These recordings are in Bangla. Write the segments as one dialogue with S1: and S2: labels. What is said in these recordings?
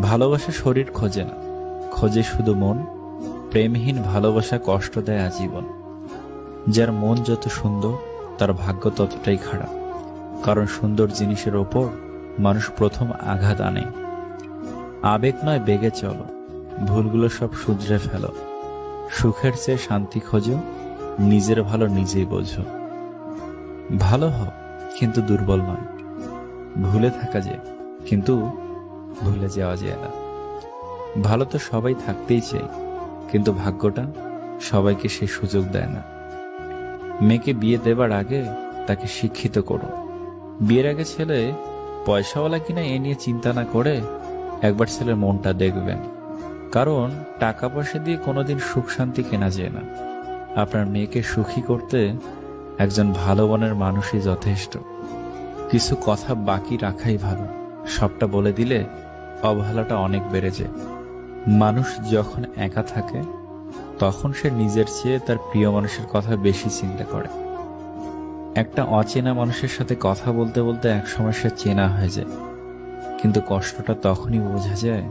S1: ভালোবাসা শরীর খোঁজে না, খোঁজে শুধু মন। প্রেমহীন ভালোবাসা কষ্ট দেয় আজীবন। যার মন যত সুন্দর তার ভাগ্য ততটাই খারাপ, কারণ সুন্দর জিনিসের ওপর মানুষ প্রথম আঘাত আনে। আবেগ নয়, বেগে চলো, ভুলগুলো সব শুধরে ফেলো। সুখের চেয়ে শান্তি খোঁজো, নিজের ভালো নিজেই বোঝো। ভালো হও কিন্তু দুর্বল নয়, ভুলে থাকা যায় কিন্তু ভুলে যাওয়া যায় না। ভালো তো সবাই থাকতেই চাই, কিন্তু ভাগ্যটা সবাইকে সেই সুযোগ দেয় না। মেয়েকে বিয়ে দেবার আগে তাকে শিক্ষিত করো। বিয়ের আগে ছেলে পয়সাওয়ালা কিনা এ নিয়ে চিন্তা না করে একবার ছেলের মনটা দেখবেন, কারণ টাকা পয়সা দিয়ে কোনোদিন সুখ শান্তি কেনা যায় না। আপনার মেয়েকে সুখী করতে একজন ভালো মনের মানুষই যথেষ্ট। কিছু কথা বাকি রাখাই ভালো, সবটা বলে দিলে অবহেলাটা অনেক বেড়ে যায়। মানুষ যখন একা থাকে তখন সে নিজের চেয়ে তার প্রিয় মানুষের কথা বেশি চিন্তা করে। একটা অচেনা মানুষের সাথে কথা বলতে বলতে একসময় সে চেনা হয়ে যায়, কিন্তু কষ্টটা তখনই বোঝা যায়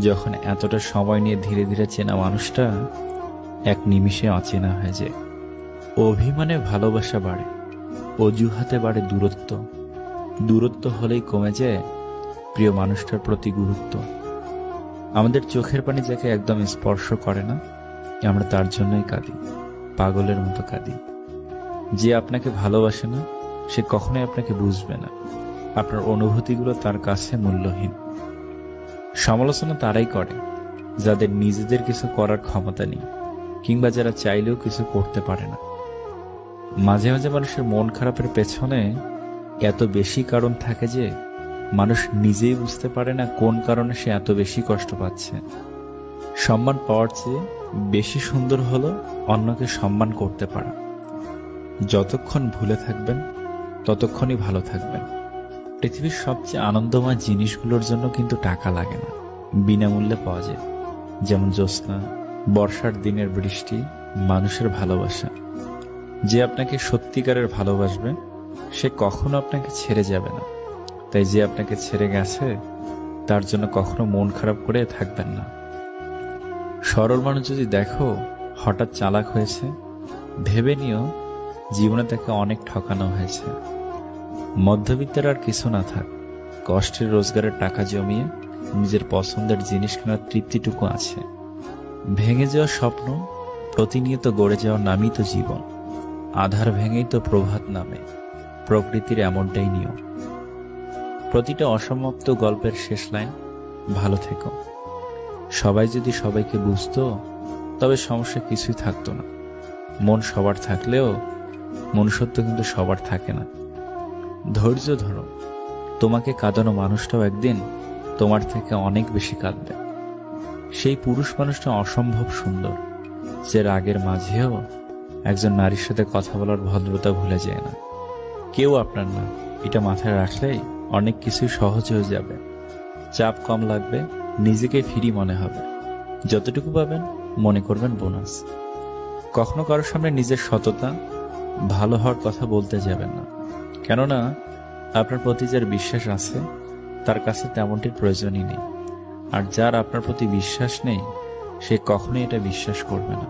S1: যখন এতটা সময় নিয়ে ধীরে ধীরে চেনা মানুষটা এক নিমিষে অচেনা হয়ে যায়। অভিমানে ভালোবাসা বাড়ে, অজুহাতে বাড়ে দূরত্ব। দূরত্ব হলেই কমে যায় প্রিয় মানুষটার প্রতি গুরুত্ব। আমাদের চোখের পানি যাকে একদম স্পর্শ করে না, আমরা তার জন্যই কাঁদি, পাগলের মতো কাঁদি। যে আপনাকে ভালোবাসে না সে কখনোই আপনাকে বুঝবে না, আপনার অনুভূতিগুলো তার কাছে মূল্যহীন। সমালোচনা তারাই করে যাদের নিজেদের কিছু করার ক্ষমতা নেই, কিংবা যারা চাইলেও কিছু করতে পারে না। মাঝে মাঝে মানুষের মন খারাপের পেছনে এত বেশি কারণ থাকে যে মানুষ নিজেই বুঝতে পারে না কোন কারণে সে এত বেশি কষ্ট পাচ্ছে। সম্মান পাওয়ার চেয়ে বেশি সুন্দর হলো অন্যকে সম্মান করতে পারা। যতক্ষণ ভুলে থাকবেন ততক্ষণই ভালো থাকবেন। পৃথিবীর সবচেয়ে আনন্দময় জিনিসগুলোর জন্য কিন্তু টাকা লাগে না, বিনামূল্যে পাওয়া যায়। যেমন জ্যোৎস্না, বর্ষার দিনের বৃষ্টি, মানুষের ভালোবাসা। যে আপনাকে সত্যিকারের ভালোবাসবে সে কখনো আপনাকে ছেড়ে যাবে না। তাই যে আপনাকে ছেড়ে গেছে তার জন্য কখনো মন খারাপ করে থাকবেন না। সরল মানুষ যদি দেখো হঠাৎ চালাক হয়েছে, ভেবে নিও জীবনে তাকে অনেক ঠকানো হয়েছে। মধ্যবিত্তের আর কিছু না থাক, কষ্টের রোজগারের টাকা জমিয়ে নিজের পছন্দের জিনিস কেনার তৃপ্তিটুকু আছে। ভেঙে যাওয়া স্বপ্ন প্রতিনিয়ত গড়ে যাওয়ার নামই তো জীবন। আধার ভেঙেই তো প্রভাত নামে, প্রকৃতির এমনটাই নিয়ম। প্রতিটা অসমাপ্ত গল্পের শেষ লাইন ভালো থেকো। সবাই যদি সবাইকে বুঝতো তবে সমস্যা কিছুই থাকতো না। মন সবার থাকলেও মনুষ্যত্ব কিন্তু সবার থাকে না। ধৈর্য ধরো, তোমাকে কাঁদানো মানুষটাও একদিন তোমার থেকে অনেক বেশি কাঁদবে। সেই পুরুষ মানুষটা অসম্ভব সুন্দর যে রাগের মাঝেও একজন নারীর সাথে কথা বলার ভদ্রতা ভুলে যায় না। কেউ আপনার না, এটা মাথায় রাখলেই অনেক কিছুই সহজ হয়ে যাবে। চাপ কম লাগবে, নিজেকে ফ্রি মনে হবে। যতটুকু পাবেন মনে করবেন বোনাস। কখনো কারোর সামনে নিজের সততা, ভালো হওয়ার কথা বলতে যাবেন না, কেননা আপনার প্রতি যার বিশ্বাস আছে তার কাছে তেমনটির প্রয়োজনই নেই। আর যার আপনার প্রতি বিশ্বাস নেই সে কখনোই এটা বিশ্বাস করবে না।